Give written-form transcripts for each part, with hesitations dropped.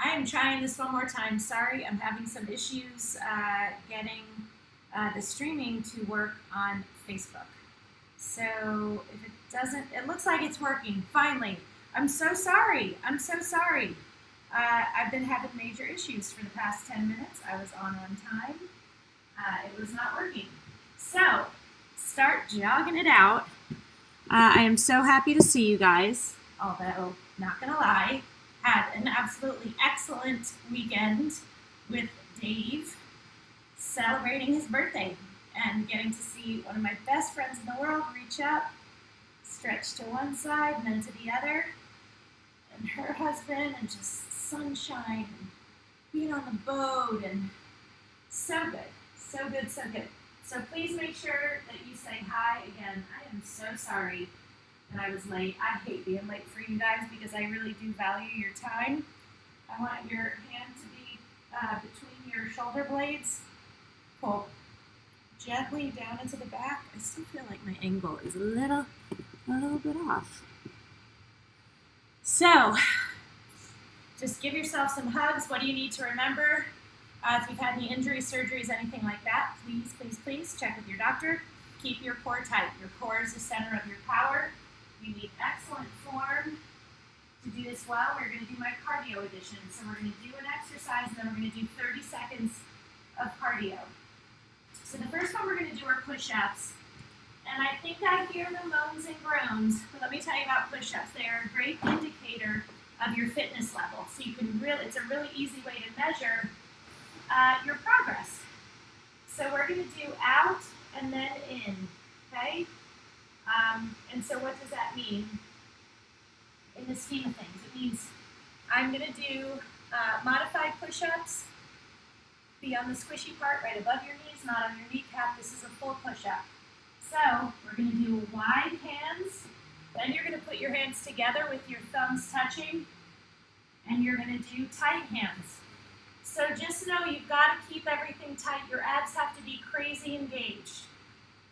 I am trying this one more time. Sorry, I'm having some issues getting the streaming to work on Facebook. So if it doesn't, it looks like it's working. Finally, I'm so sorry. I'm so sorry. I've been having major issues for the past 10 minutes. I was on time. It was not working. So start jogging it out. I am so happy to see you guys, although, not gonna lie, had an absolutely excellent weekend with Dave celebrating his birthday and getting to see one of my best friends in the world reach up, stretch to one side and then to the other, and her husband, and just sunshine and being on the boat, and so good, so good, so good. So please make sure that you say hi again. I am so sorry that I was late. I hate being late for you guys because I really do value your time. I want your hand to be between your shoulder blades. Pull gently down into the back. I still feel like my angle is a little bit off. So just give yourself some hugs. What do you need to remember? If you've had any injuries, surgeries, anything like that, please, please, please check with your doctor. Keep your core tight. Your core is the center of your power. You need excellent form to do this well. We're going to do my cardio edition. So we're going to do an exercise, and then we're going to do 30 seconds of cardio. So the first one we're going to do are push-ups. And I think I hear the moans and groans, but let me tell you about push-ups. They are a great indicator of your fitness level. So you can really, it's a really easy way to measure your progress. So we're going to do out and then in, okay? And so what does that mean in the scheme of things? It means I'm going to do modified push-ups, be on the squishy part right above your knees, not on your kneecap. This is a full push-up. So we're going to do wide hands, then you're going to put your hands together with your thumbs touching, and you're going to do tight hands. So just know you've got to keep everything tight. Your abs have to be crazy engaged.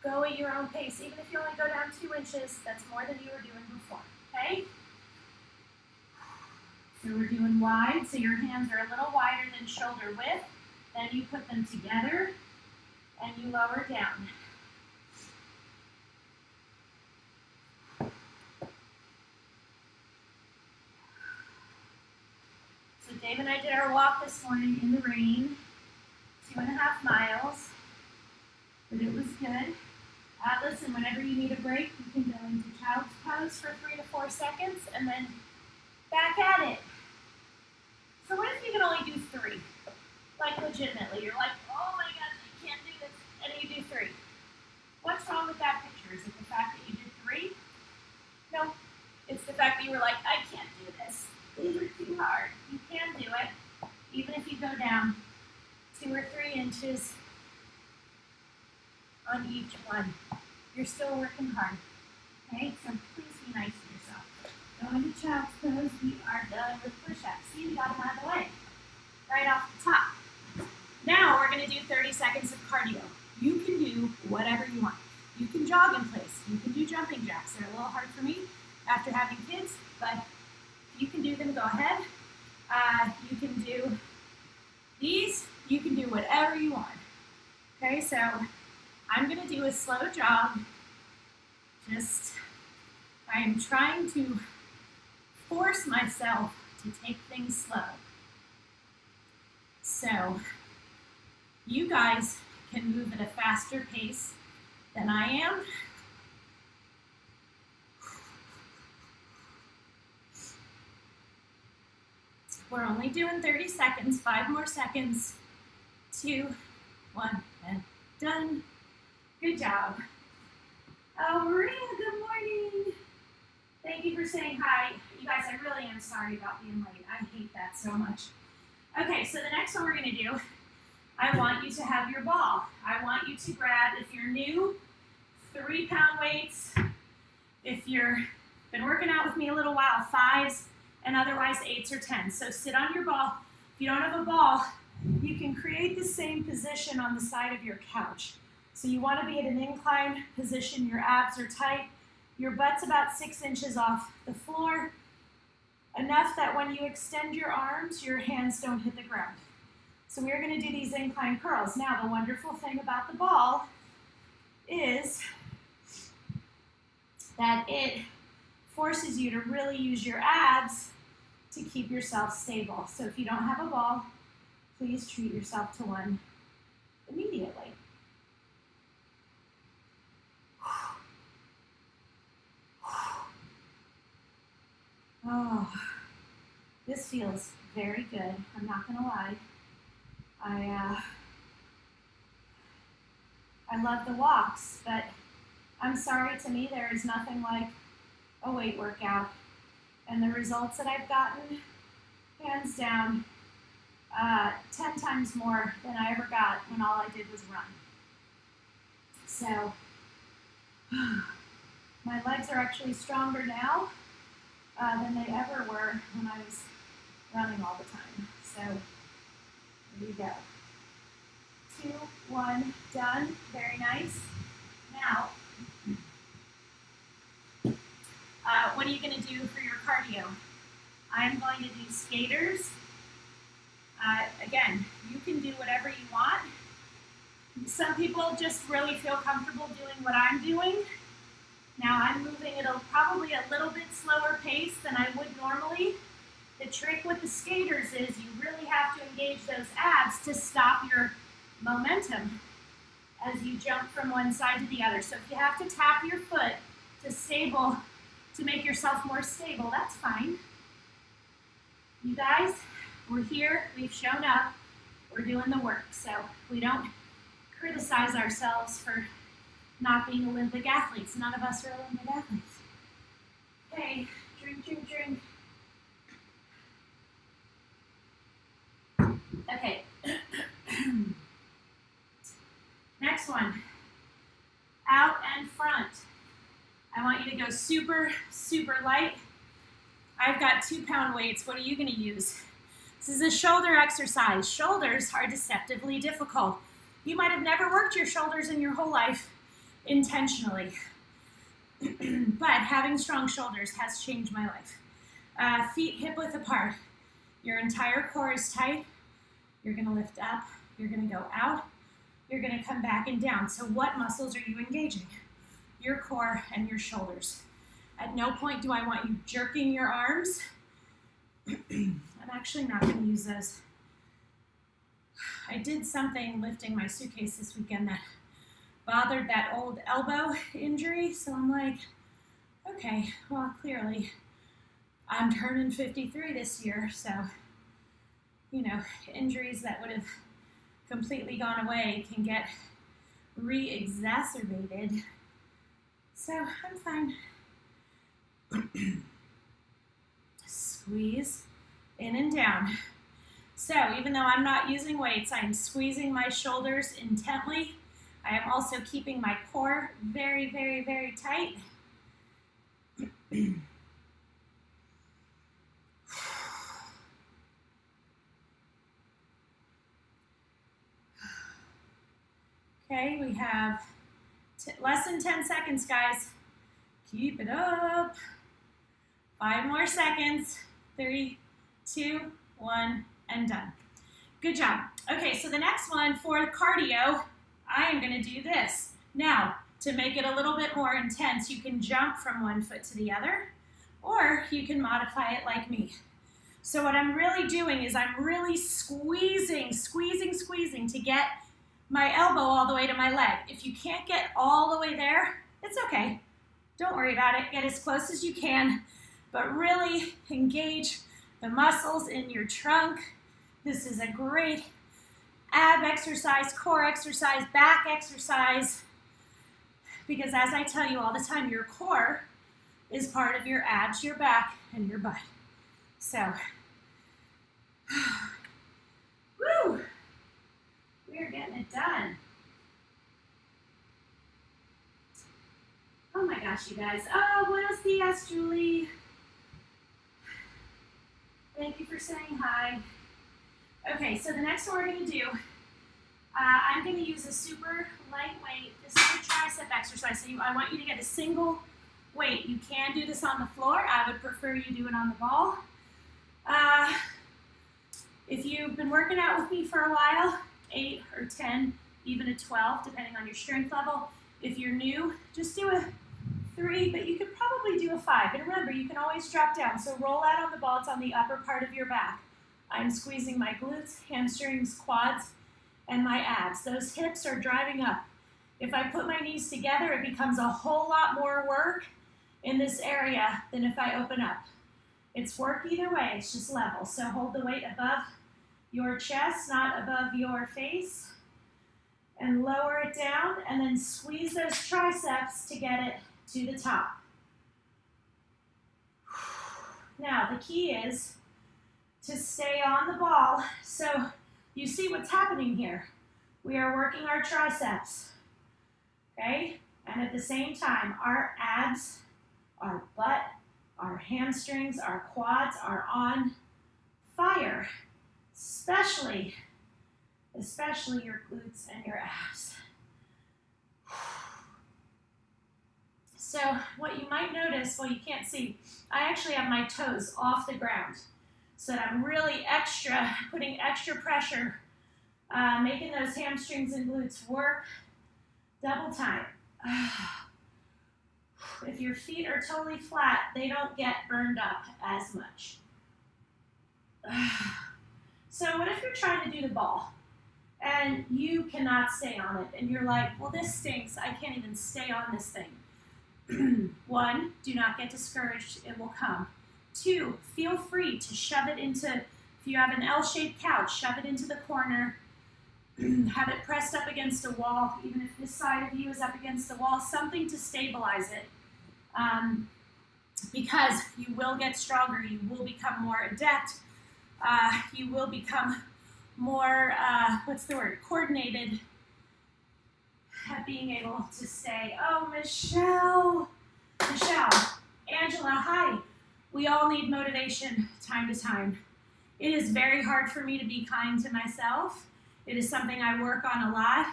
Go at your own pace. Even if you only go down 2 inches, that's more than you were doing before, okay? So we're doing wide, so your hands are a little wider than shoulder width. Then you put them together, and you lower down. So Dave and I did our walk this morning in the rain, 2.5 miles, but it was good. Listen, whenever you need a break, you can go into child's pose for 3 to 4 seconds and then back at it. So what if you can only do 3? Like legitimately, you're like, oh my God, I can't do this, and you do 3. What's wrong with that picture? Is it the fact that you did 3? No, it's the fact that you were like, I can't do this. These are too hard. You can do it, even if you go down 2 or 3 inches on each one. You're still working hard. Okay, so please be nice to yourself. Go into child's pose. We are done with push-ups. See, we got them out of the way. Right off the top. Now we're going to do 30 seconds of cardio. You can do whatever you want. You can jog in place. You can do jumping jacks. They're a little hard for me after having kids, but you can do them. Go ahead. You can do these. You can do whatever you want. Okay, so I'm going to do a slow jog. I am trying to force myself to take things slow. So you guys can move at a faster pace than I am. We're only doing 30 seconds, 5 more seconds, 2, 1, and done. Good job. Oh, Maria, good morning. Thank you for saying hi. You guys, I really am sorry about being late. I hate that so much. Okay, so the next one we're going to do, I want you to have your ball. I want you to grab, if you're new, 3-pound weights. If you've been working out with me a little while, 5s, and otherwise 8s or 10s. So sit on your ball. If you don't have a ball, you can create the same position on the side of your couch. So you want to be at an inclined position. Your abs are tight. Your butt's about 6 inches off the floor. enough that when you extend your arms, your hands don't hit the ground. So we're going to do these incline curls. Now, the wonderful thing about the ball is that it forces you to really use your abs to keep yourself stable. So if you don't have a ball, please treat yourself to one immediately. Oh, this feels very good. I'm not gonna lie. I love the walks, but I'm sorry, to me there is nothing like a weight workout. And the results that I've gotten, hands down, 10 times more than I ever got when all I did was run. So, my legs are actually stronger now than they ever were when I was running all the time. So, there you go. 2, 1, done. Very nice. Now, what are you going to do for your cardio? I'm going to do skaters. Again, you can do whatever you want. Some people just really feel comfortable doing what I'm doing. Now I'm moving at probably a little bit slower pace than I would normally. The trick with the skaters is you really have to engage those abs to stop your momentum as you jump from one side to the other. So if you have to tap your foot to make yourself more stable, that's fine. You guys, we're here, we've shown up, we're doing the work. So we don't criticize ourselves for not being Olympic athletes. None of us are Olympic athletes. Okay, drink, drink, drink. Okay. Next one. Out and front. I want you to go super, super light. I've got 2-pound weights. What are you going to use? This is a shoulder exercise. Shoulders are deceptively difficult. You might have never worked your shoulders in your whole life intentionally. But having strong shoulders has changed my life. Feet hip width apart. Your entire core is tight. You're going to lift up. You're going to go out. You're going to come back and down. So what muscles are you engaging? Your core and your shoulders. At no point do I want you jerking your arms. I'm actually not going to use those. I did something lifting my suitcase this weekend that bothered that old elbow injury. So I'm like, okay, well, clearly I'm turning 53 this year. So, you know, injuries that would have completely gone away can get re-exacerbated. So I'm fine. Squeeze in and down. So even though I'm not using weights, I am squeezing my shoulders intently. I am also keeping my core very, very, very tight. Okay, we have less than 10 seconds, guys. Keep it up. 5 more seconds. 3, 2, 1, and done. Good job. Okay, so the next one for cardio, I am going to do this. Now, to make it a little bit more intense, you can jump from one foot to the other, or you can modify it like me. So what I'm really doing is I'm really squeezing to get my elbow all the way to my leg. If you can't get all the way there, it's okay. Don't worry about it. Get as close as you can, but really engage the muscles in your trunk. This is a great ab exercise, core exercise, back exercise, because as I tell you all the time, your core is part of your abs, your back, and your butt. So, woo! We're getting it done. Oh my gosh, you guys. Oh, buenos dias, Julie. Thank you for saying hi. Okay, so the next one we're going to do, I'm going to use a super lightweight, this is a tricep exercise, so I want you to get a single weight. You can do this on the floor. I would prefer you do it on the ball. If you've been working out with me for a while, 8 or 10, even a 12, depending on your strength level. If you're new, just do a 3, but you could probably do a 5. And remember, you can always drop down. So roll out on the ball. It's on the upper part of your back. I'm squeezing my glutes, hamstrings, quads, and my abs. Those hips are driving up. If I put my knees together, it becomes a whole lot more work in this area than if I open up. It's work either way, it's just level. So hold the weight above your chest, not above your face, and lower it down, and then squeeze those triceps to get it to the top. Now, the key is to stay on the ball. So you see what's happening here. We are working our triceps, okay? And at the same time, our abs, our butt, our hamstrings, our quads are on fire, especially your glutes and your abs. So what you might notice, well, you can't see, I actually have my toes off the ground so that I'm really putting extra pressure, making those hamstrings and glutes work double time. If your feet are totally flat, they don't get burned up as much. So what if you're trying to do the ball and you cannot stay on it and you're like, well, this stinks. I can't even stay on this thing. 1, do not get discouraged. It will come. 2, feel free to shove it into, if you have an L-shaped couch, shove it into the corner. Have it pressed up against a wall, even if this side of you is up against the wall, something to stabilize it. Because you will get stronger, you will become more adept, you will become more, coordinated at being able to stay. Oh, Michelle, Angela, hi. We all need motivation time to time. It is very hard for me to be kind to myself. It is something I work on a lot.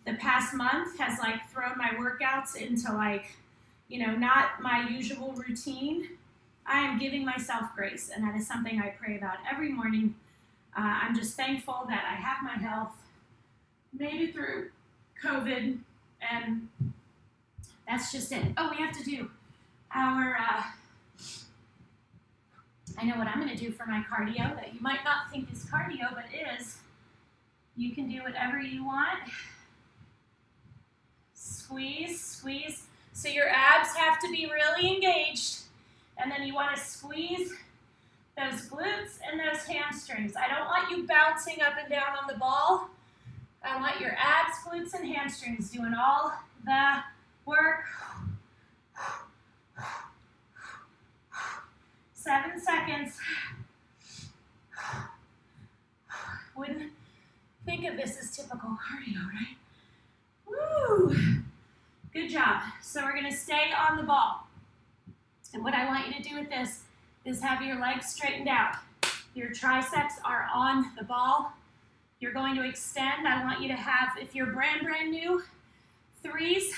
The past month has thrown my workouts into not my usual routine. I am giving myself grace, and that is something I pray about every morning. I'm just thankful that I have my health, made it through COVID, and that's just it. Oh, we have to do our, I know what I'm gonna do for my cardio that you might not think is cardio, but is. You can do whatever you want. Squeeze, squeeze. So your abs have to be really engaged. And then you want to squeeze those glutes and those hamstrings. I don't want you bouncing up and down on the ball. I want your abs, glutes, and hamstrings doing all the work. 7 seconds. Wouldn't think of this as typical cardio, right? Woo! Good job. So we're going to stay on the ball. And what I want you to do with this is have your legs straightened out. Your triceps are on the ball. You're going to extend. I want you to have, if you're brand new, 3s.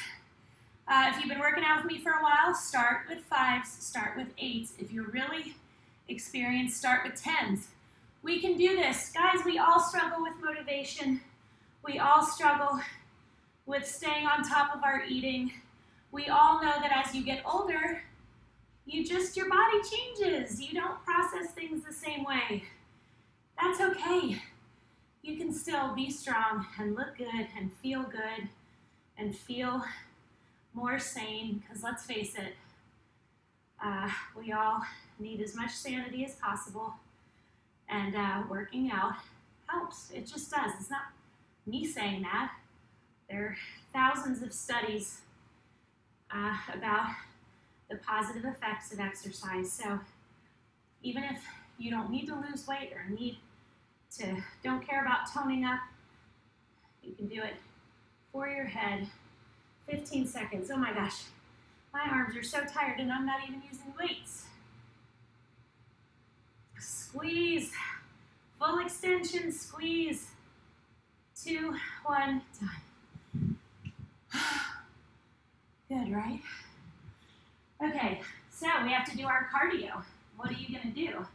If you've been working out with me for a while, start with 5s, start with 8s. If you're really experienced, start with 10s. We can do this. Guys, we all struggle with motivation. We all struggle with staying on top of our eating. We all know that as you get older, your body changes. You don't process things the same way. That's okay. You can still be strong and look good and feel more sane, because let's face it, we all need as much sanity as possible, and working out helps. It just does. It's not me saying that. There are thousands of studies about the positive effects of exercise. So even if you don't need to lose weight or don't care about toning up, you can do it for your head. 15 seconds. Oh my gosh, my arms are so tired and I'm not even using weights. Squeeze, full extension, squeeze. 2, 1, done. Good, right? Okay, so we have to do our cardio. What are you gonna do?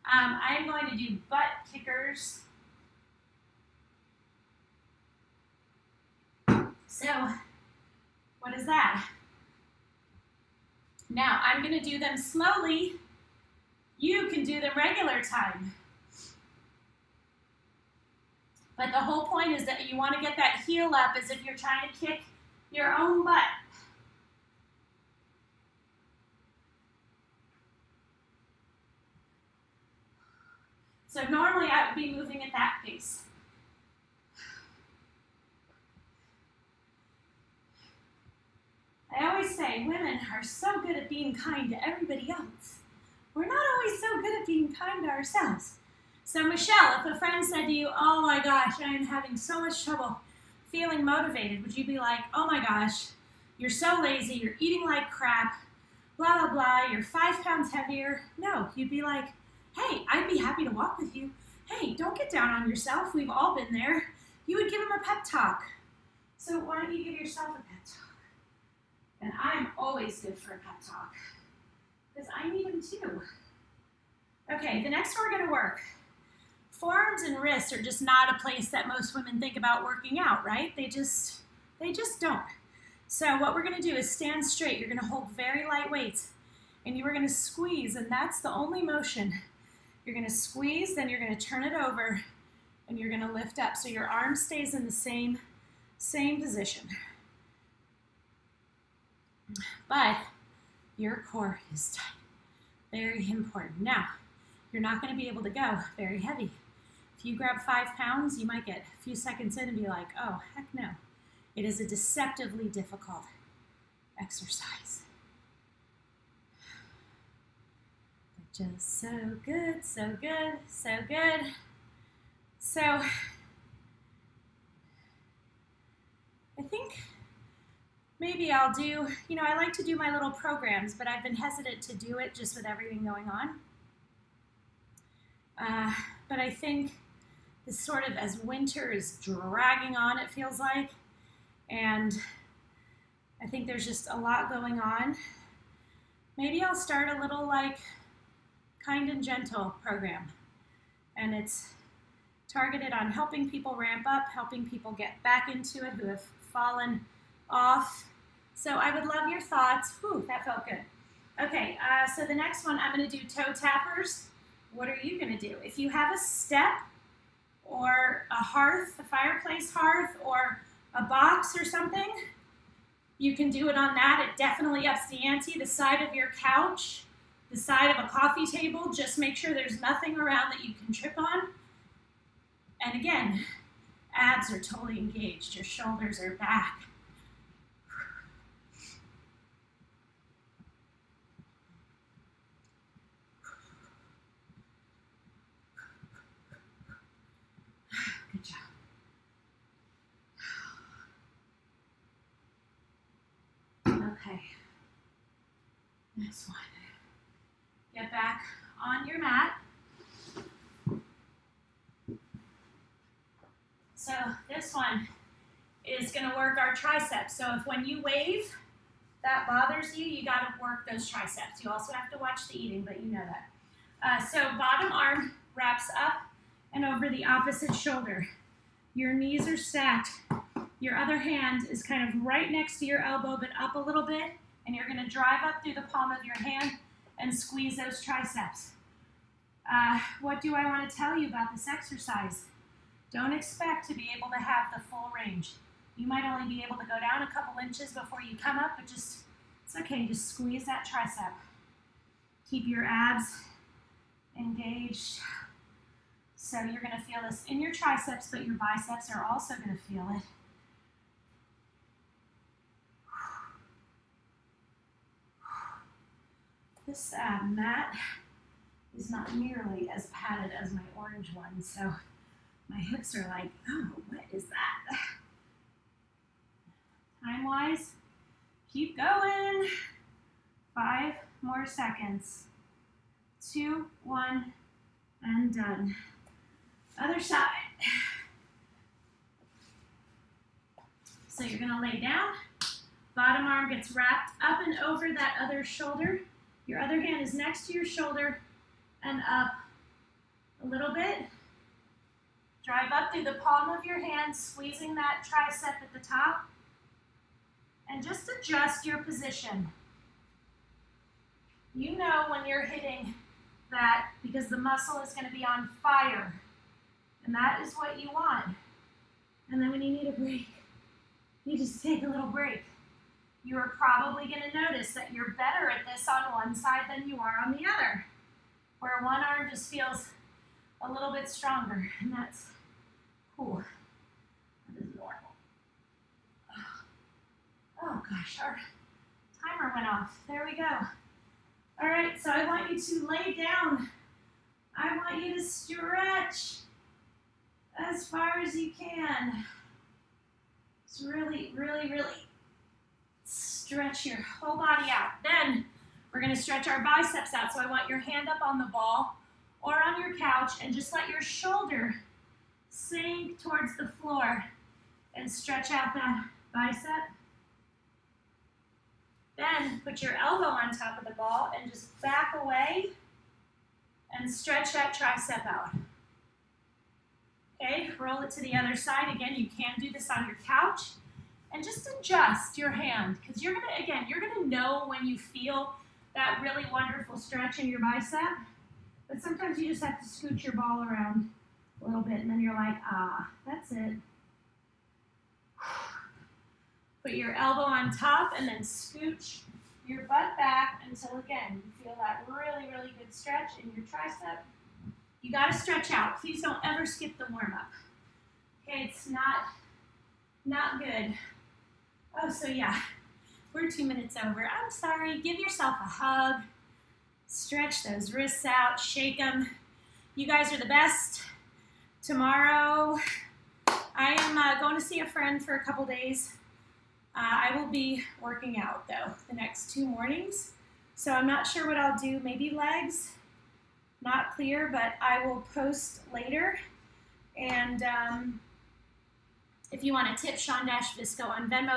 I'm going to do butt kickers. So, what is that? Now, I'm going to do them slowly. You can do them regular time. But the whole point is that you want to get that heel up as if you're trying to kick your own butt. So normally I would be moving at that pace. I always say women are so good at being kind to everybody else. We're not always so good at being kind to ourselves. So Michelle, if a friend said to you, oh my gosh, I am having so much trouble feeling motivated, would you be like, oh my gosh, you're so lazy, you're eating like crap, blah, blah, blah, you're 5 pounds heavier? No, you'd be like, hey, I'd be happy to walk with you. Hey, don't get down on yourself. We've all been there. You would give him a pep talk. So why don't you give yourself a pep talk? And I'm always good for a pep talk because I need them too. Okay, the next one we're going to work. Forearms and wrists are just not a place that most women think about working out, right? They just don't. So what we're going to do is stand straight. You're going to hold very light weights, and you are going to squeeze, and that's the only motion. You're going to squeeze, then you're going to turn it over, and you're going to lift up. So your arm stays in the same position. But your core is tight. Very important. Now, you're not going to be able to go very heavy. If you grab 5 pounds, you might get a few seconds in and be like, oh, heck no. It is a deceptively difficult exercise. But just so good, so good, so good. So, I think maybe I'll do, I like to do my little programs, but I've been hesitant to do it just with everything going on. But I think this sort of, as winter is dragging on, it feels like, and I think there's just a lot going on. Maybe I'll start a little like kind and gentle program, and it's targeted on helping people ramp up, helping people get back into it who have fallen off. So I would love your thoughts. Whew, that felt good. Okay, so the next one, I'm going to do toe tappers. What are you going to do? If you have a step or a hearth, a fireplace hearth, or a box or something, you can do it on that. It definitely ups the ante. The side of your couch, the side of a coffee table, just make sure there's nothing around that you can trip on. And again, abs are totally engaged. Your shoulders are back. Good job. Okay. Next one. Get back on your mat. So this one is going to work our triceps. So if when you wave, that bothers you, you got to work those triceps. You also have to watch the eating, but you know that. So bottom arm wraps up and over the opposite shoulder. Your knees are stacked. Your other hand is kind of right next to your elbow, but up a little bit, and you're going to drive up through the palm of your hand and squeeze those triceps. What do I want to tell you about this exercise? Don't expect to be able to have the full range. You might only be able to go down a couple inches before you come up, but it's okay, just squeeze that tricep. Keep your abs engaged. So you're going to feel this in your triceps, but your biceps are also going to feel it. This mat is not nearly as padded as my orange one, so my hips are like, oh, what is that? Time-wise, keep going. 5 more seconds. 2, 1, and done. Other side. So you're going to lay down. Bottom arm gets wrapped up and over that other shoulder. Your other hand is next to your shoulder and up a little bit. Drive up through the palm of your hand, squeezing that tricep at the top. And just adjust your position. You know when you're hitting that because the muscle is going to be on fire. And that is what you want. And then when you need a break, you just take a little break. You're probably going to notice that you're better at this on one side than you are on the other, where one arm just feels a little bit stronger, and that's cool. That is normal. Oh gosh, our timer went off. There we go. All right, so I want you to lay down. I want you to stretch as far as you can. Just really, really, really stretch your whole body out. Then we're going to stretch our biceps out. So I want your hand up on the ball or on your couch and just let your shoulder sink towards the floor and stretch out that bicep. Then put your elbow on top of the ball and just back away and stretch that tricep out. Okay, roll it to the other side. Again, you can do this on your couch. And just adjust your hand, because you're gonna know when you feel that really wonderful stretch in your bicep. But sometimes you just have to scoot your ball around a little bit, and then you're like, ah, that's it. Put your elbow on top, and then scooch your butt back until, again, you feel that really, really good stretch in your tricep. You gotta stretch out. Please don't ever skip the warm-up. Okay, it's not good. Oh, so yeah, we're 2 minutes over. I'm sorry. Give yourself a hug. Stretch those wrists out. Shake them. You guys are the best. Tomorrow, I am going to see a friend for a couple days. I will be working out, though, the next 2 mornings. So I'm not sure what I'll do. Maybe legs. Not clear, but I will post later. And if you want to tip Sean Visco on Venmo,